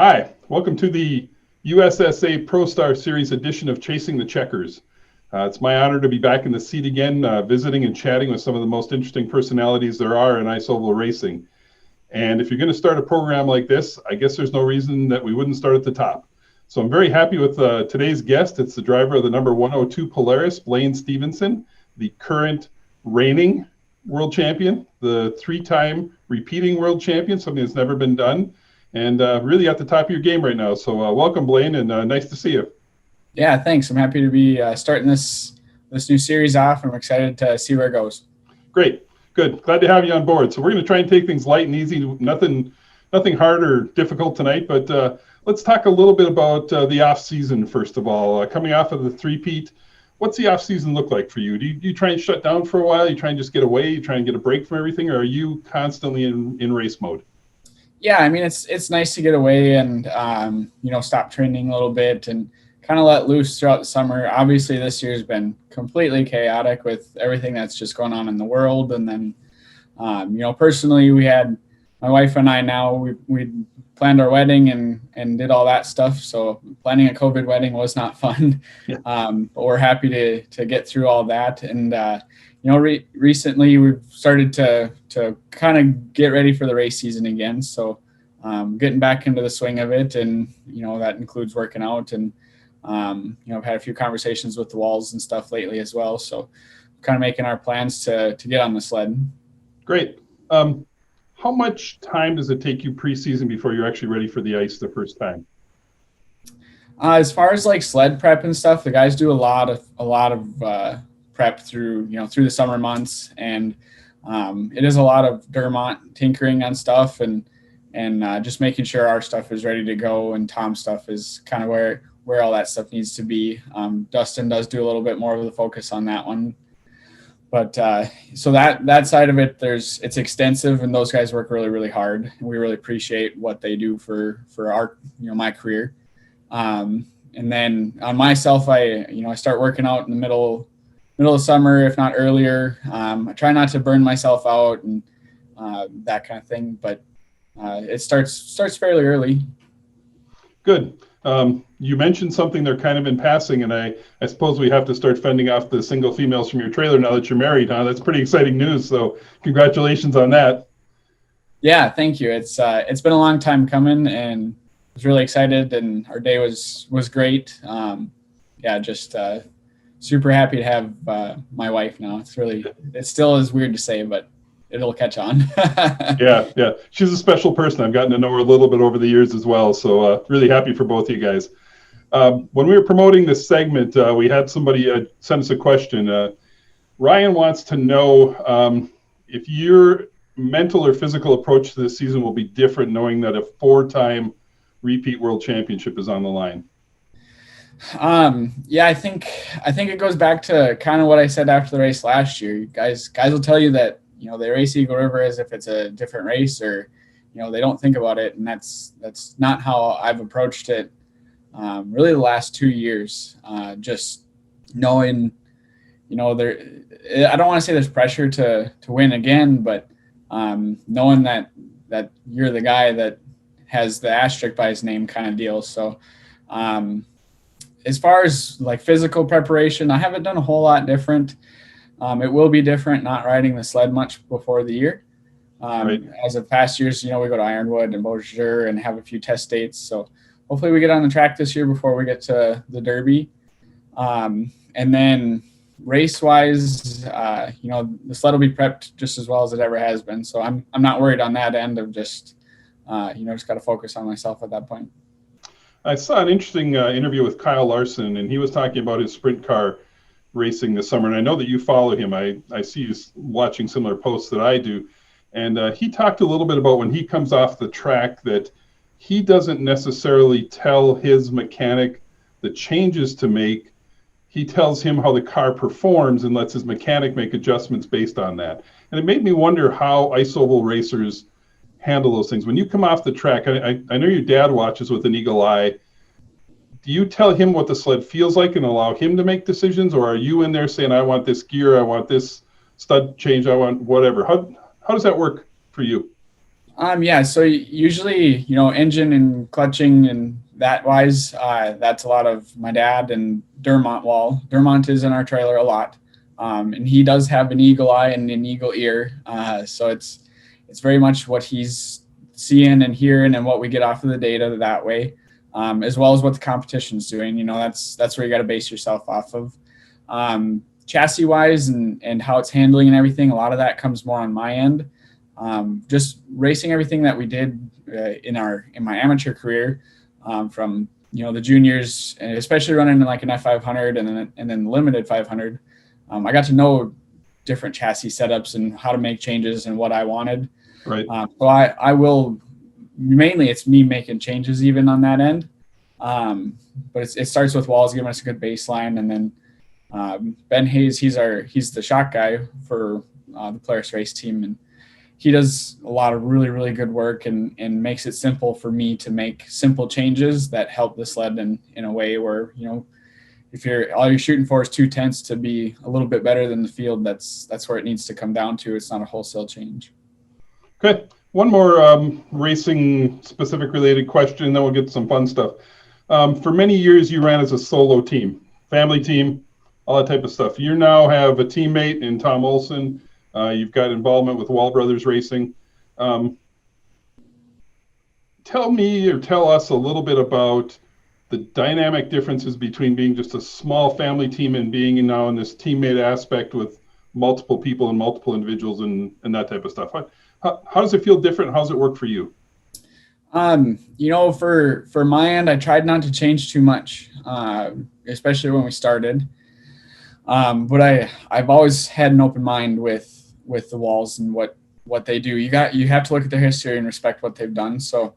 Hi, welcome to the USSA Pro Star Series edition of Chasing the Checkers. It's my honor to be back in the seat again, visiting and chatting with some of the most interesting personalities there are in ice oval racing. And if you're going to start a program like this, I guess there's no reason that we wouldn't start at the top. So I'm very happy with today's guest. It's the driver of the number 102 Polaris, Blaine Stephenson, the current reigning world champion, the three-time repeating world champion, something that's never been done, and really at the top of your game right now. So welcome, Blaine, and nice to see you. Yeah, thanks. I'm happy to be starting this new series off. I'm excited to see where it goes. Great, good. Glad to have you on board. So we're going to try and take things light and easy, nothing hard or difficult tonight, but let's talk a little bit about the off season first of all. Coming off of the three-peat, what's the off season look like for you? Do you try and shut down for a while? You try and just get away? You try and get a break from everything, or are you constantly in race mode? Yeah, I mean it's nice to get away and stop training a little bit and kind of let loose throughout the summer. Obviously, this year's been completely chaotic with everything that's just going on in the world, and then personally, we had my wife and I. Now we planned our wedding and did all that stuff. So planning a COVID wedding was not fun, Yeah. but we're happy to get through all that. And recently we've started to kind of get ready for the race season again. So getting back into the swing of it, and that includes working out, and I've had a few conversations with the walls and stuff lately as well. So kind of making our plans to get on the sled. Great. How much time does it take you preseason before you're actually ready for the ice the first time? As far as like sled prep and stuff, the guys do a lot of prep through the summer months, and it is a lot of Dermont tinkering on stuff and just making sure our stuff is ready to go, and Tom's stuff is kind of where all that stuff needs to be. Dustin does do a little bit more of the focus on that one. But so that side of it, it's extensive, and those guys work really, really hard. And we really appreciate what they do for our my career. And then on myself, I start working out in the middle of summer, if not earlier. I try not to burn myself out and that kind of thing, but it starts fairly early. Good. You mentioned something there kind of in passing, and I suppose we have to start fending off the single females from your trailer now that you're married, huh? That's pretty exciting news. So congratulations on that. Yeah, thank you. It's been a long time coming, and I was really excited, and our day was great. Just super happy to have my wife now. It still is weird to say, but it'll catch on. Yeah. She's a special person. I've gotten to know her a little bit over the years as well. So really happy for both of you guys. When we were promoting this segment, we had somebody send us a question. Ryan wants to know if your mental or physical approach to this season will be different, knowing that a 4-time repeat world championship is on the line. I think it goes back to kind of what I said after the race last year. Guys will tell you that they race Eagle River as if it's a different race, or they don't think about it, and that's not how I've approached it really the last 2 years. Just knowing I don't want to say there's pressure to win again, but knowing that you're the guy that has the asterisk by his name kind of deal. So as far as like physical preparation, I haven't done a whole lot different. It will be different not riding the sled much before the year. Right. As of past years, we go to Ironwood and Beausejour and have a few test dates. So hopefully we get on the track this year before we get to the Derby. And then race-wise, the sled will be prepped just as well as it ever has been. So I'm not worried on that end of just got to focus on myself at that point. I saw an interesting interview with Kyle Larson, and he was talking about his sprint car racing this summer. And I know that you follow him. I see you watching similar posts that I do. And he talked a little bit about when he comes off the track that he doesn't necessarily tell his mechanic the changes to make. He tells him how the car performs and lets his mechanic make adjustments based on that. And it made me wonder how ice oval racers handle those things. When you come off the track, I know your dad watches with an eagle eye. Do you tell him what the sled feels like and allow him to make decisions, or are you in there saying, I want this gear, I want this stud change, I want whatever? How does that work for you? Yeah, so usually, engine and clutching and that wise, that's a lot of my dad and Dermont Wall. Dermont is in our trailer a lot. And he does have an eagle eye and an eagle ear. So it's very much what he's seeing and hearing and what we get off of the data that way, as well as what the competition's doing. That's where you got to base yourself off of. Chassis wise and how it's handling and everything, a lot of that comes more on my end. Just racing everything that we did in my amateur career, from the juniors, and especially running like an F500 and then limited 500. I got to know different chassis setups and how to make changes and what I wanted. Right. So I will mainly, it's me making changes even on that end. But it starts with Walls giving us a good baseline, and then Ben Hayes, he's the shot guy for the Polaris race team, and he does a lot of really, really good work and makes it simple for me to make simple changes that help the sled in a way where, if all you're shooting for is 2/10 to be a little bit better than the field, that's where it needs to come down to. It's not a wholesale change. Okay. One more racing specific related question, then we'll get to some fun stuff. For many years, you ran as a solo team, family team, all that type of stuff. You now have a teammate in Tom Olson. You've got involvement with Wall Brothers Racing. Tell me or tell us a little bit about the dynamic differences between being just a small family team and being now in this teammate aspect with multiple people and multiple individuals and that type of stuff. How does it feel different? How does it work for you? For my end, I tried not to change too much, especially when we started. But I've always had an open mind with the Walls and what they do. You have to look at their history and respect what they've done. So,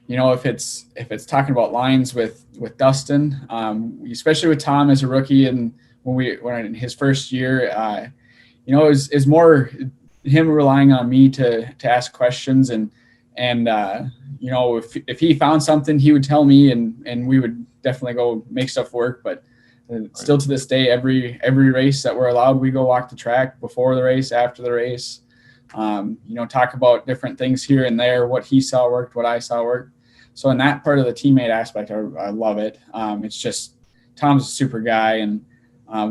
if it's talking about lines with Dustin, especially with Tom as a rookie, and when in his first year, it was more him relying on me to ask questions and if he found something, he would tell me and we would definitely go make stuff work. But still to this day, every race that we're allowed, we go walk the track before the race, after the race, talk about different things here and there, what he saw worked, what I saw worked. So in that part of the teammate aspect, I love it. It's just Tom's a super guy, and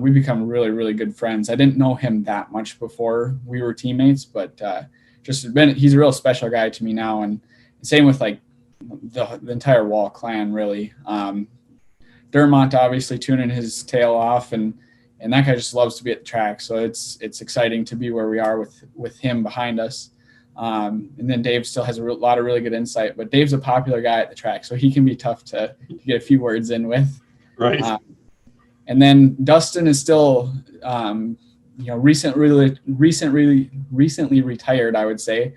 we become really, really good friends. I didn't know him that much before we were teammates, but he's a real special guy to me now. And same with like the entire Wall clan, really. Dermont obviously tuning his tail off, and that guy just loves to be at the track. So it's exciting to be where we are with him behind us. And then Dave still has a lot of really good insight, but Dave's a popular guy at the track, so he can be tough to get a few words in with. Right. And then Dustin is still, recently retired, I would say.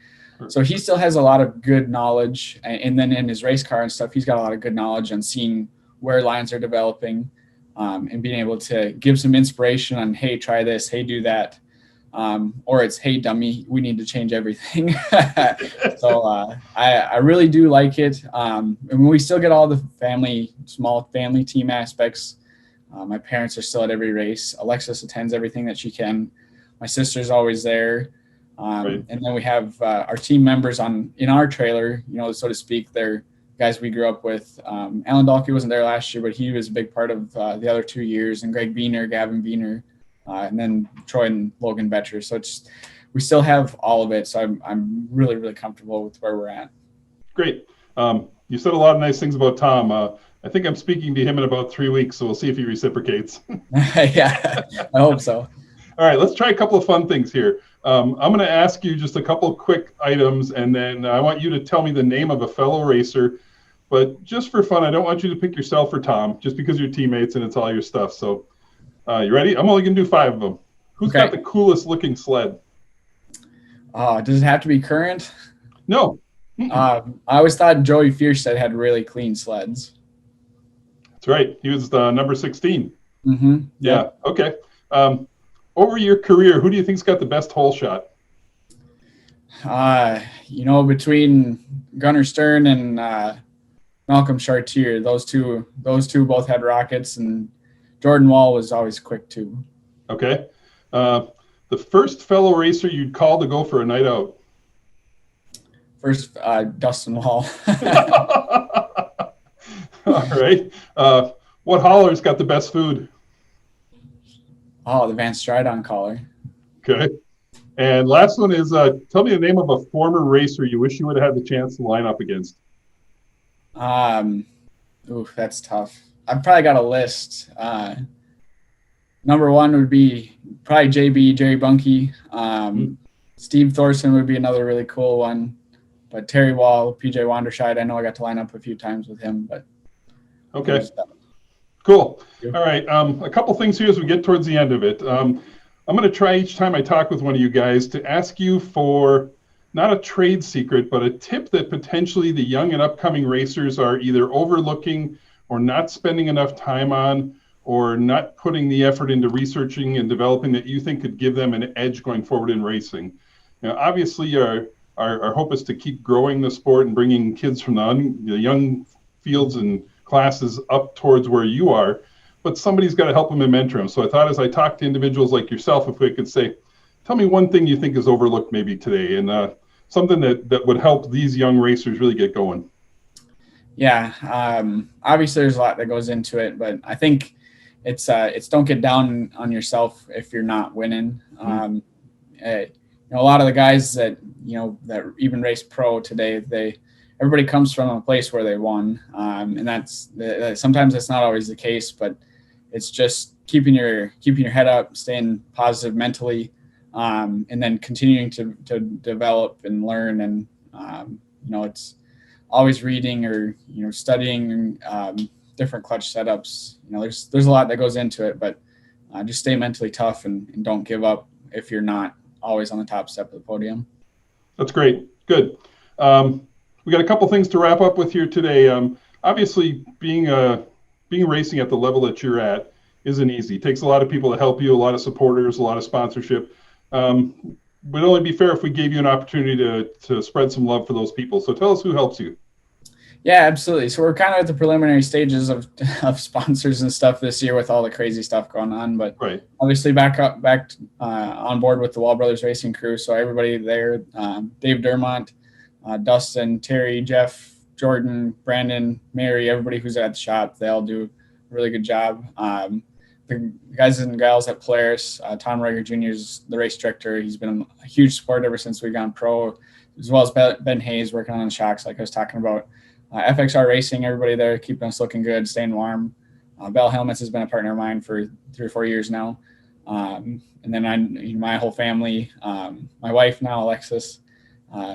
So he still has a lot of good knowledge. And then in his race car and stuff, he's got a lot of good knowledge on seeing where lines are developing, and being able to give some inspiration on, hey, try this, hey, do that. Or it's, hey, dummy, we need to change everything. So I really do like it. And we still get all the small family team aspects. My parents are still at every race. Alexis attends everything that she can. My sister's always there. Right. And then we have our team members in our trailer, so to speak. They're guys we grew up with. Alan Dahlke wasn't there last year, but he was a big part of the other 2 years. And Greg Beener, Gavin Beener, and then Troy and Logan Betcher. So we still have all of it. So I'm really, really comfortable with where we're at. Great. You said a lot of nice things about Tom. I think I'm speaking to him in about 3 weeks, so we'll see if he reciprocates. Yeah, I hope so. All right, let's try a couple of fun things here. I'm going to ask you just a couple of quick items, and then I want you to tell me the name of a fellow racer. But just for fun, I don't want you to pick yourself or Tom, just because you're teammates and it's all your stuff. So you ready? I'm only going to do 5 of them. Who's got the coolest looking sled? Does it have to be current? No. I always thought Joey Fierstead had really clean sleds. That's right. He was the number 16. Mm-hmm. Yeah. Okay. Over your career, who do you think's got the best hole shot? Between Gunnar Stern and Malcolm Chartier, those two both had rockets, and Jordan Wall was always quick too. Okay. The first fellow racer you'd call to go for a night out? First, Dustin Wall. All right. What holler's got the best food? Oh, the Van Stridon collar. Okay. And last one is tell me the name of a former racer you wish you would have had the chance to line up against. Ooh, that's tough. I've probably got a list. Number one would be probably JB, Jerry Bunke. Steve Thorson would be another really cool one. But Terry Wall, PJ Wanderscheid, I know I got to line up a few times with him. But okay. Cool. All right. A couple things here as we get towards the end of it. I'm going to try each time I talk with one of you guys to ask you for not a trade secret, but a tip that potentially the young and upcoming racers are either overlooking or not spending enough time on, or not putting the effort into researching and developing that you think could give them an edge going forward in racing. Now, obviously, our hope is to keep growing the sport and bringing kids from the young fields and classes up towards where you are, but somebody's got to help them and mentor them. So I thought as I talk to individuals like yourself, if we could say, tell me one thing you think is overlooked maybe today, and something that would help these young racers really get going. Yeah, obviously there's a lot that goes into it, but I think it's don't get down on yourself if you're not winning. A lot of the guys that that even race pro today, everybody comes from a place where they won, and that's sometimes that's not always the case, but it's just keeping your head up, staying positive mentally, and then continuing to develop and learn, and it's always reading or studying different clutch setups. There's a lot that goes into it, but just stay mentally tough and don't give up if you're not always on the top step of the podium. That's great. Good. We got a couple things to wrap up with here today. Obviously, being racing at the level that you're at isn't easy. It takes a lot of people to help you, a lot of supporters, a lot of sponsorship. Would only be fair if we gave you an opportunity to spread some love for those people. So tell us who helps you. Yeah, absolutely. So we're kind of at the preliminary stages of sponsors and stuff this year with all the crazy stuff going on, but right. Obviously back on board with the Wall Brothers Racing crew. So everybody there, Dave Dermont, Dustin, Terry, Jeff, Jordan, Brandon, Mary, everybody who's at the shop, they all do a really good job. The guys and gals at Polaris, Tom Rager Jr. is the race director. He's been a huge support ever since we've gone pro, as well as Ben Hayes working on the shocks like I was talking about. FXR Racing, everybody there keeping us looking good, staying warm. Bell Helmets has been a partner of mine for 3 or 4 years now. And then my whole family, my wife now, Alexis.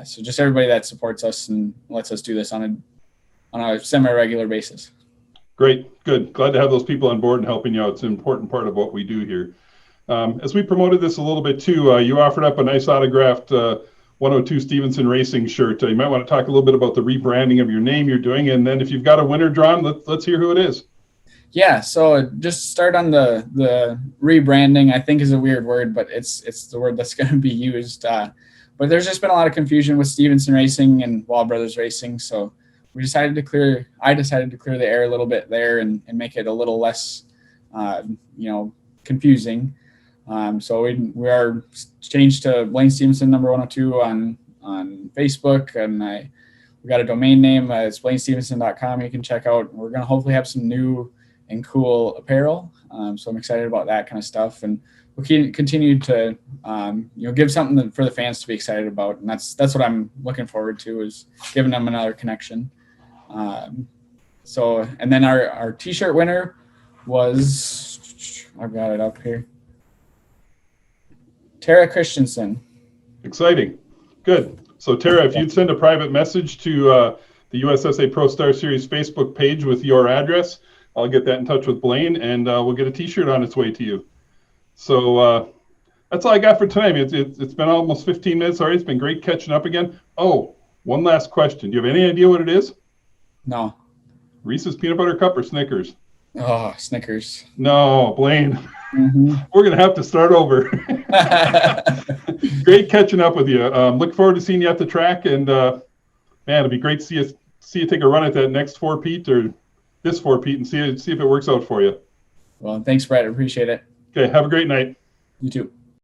So just everybody that supports us and lets us do this on a semi-regular basis. Great. Good. Glad to have those people on board and helping you out. It's an important part of what we do here. As we promoted this a little bit too, you offered up a nice autographed 102 Stephenson Racing shirt. You might want to talk a little bit about the rebranding of your name you're doing, and then if you've got a winner drawn, let's hear who it is. Yeah, so just start on the rebranding. I think is a weird word, but it's the word that's going to be used. But there's just been a lot of confusion with Stephenson Racing and Wall Brothers Racing, so I decided to clear the air a little bit there and make it a little less, confusing. So we are changed to Blaine Stephenson number 102 on Facebook, and we got a domain name. It's blainestephenson.com. You can check out. We're going to hopefully have some new and cool apparel. So I'm excited about that kind of stuff, and we'll continue to give something for the fans to be excited about, and that's what I'm looking forward to, is giving them another connection. And then our t-shirt winner was, I've got it up here, Tara Christensen. Exciting. Good. So Tara, if you'd send a private message to the USSA Pro Star Series Facebook page with your address, I'll get that in touch with Blaine, and we'll get a t-shirt on its way to you. So that's all I got for tonight. It's been almost 15 minutes already. It's been great catching up again. Oh, one last question. Do you have any idea what it is? No. Reese's Peanut Butter Cup or Snickers? Oh, Snickers. No, Blaine. Mm-hmm. We're going to have to start over. Great catching up with you. Look forward to seeing you at the track. And, man, it'd be great to see you take a run at that next 4-peat or this 4-peat and see if it works out for you. Well, thanks, Brett. I appreciate it. Okay, have a great night. You too.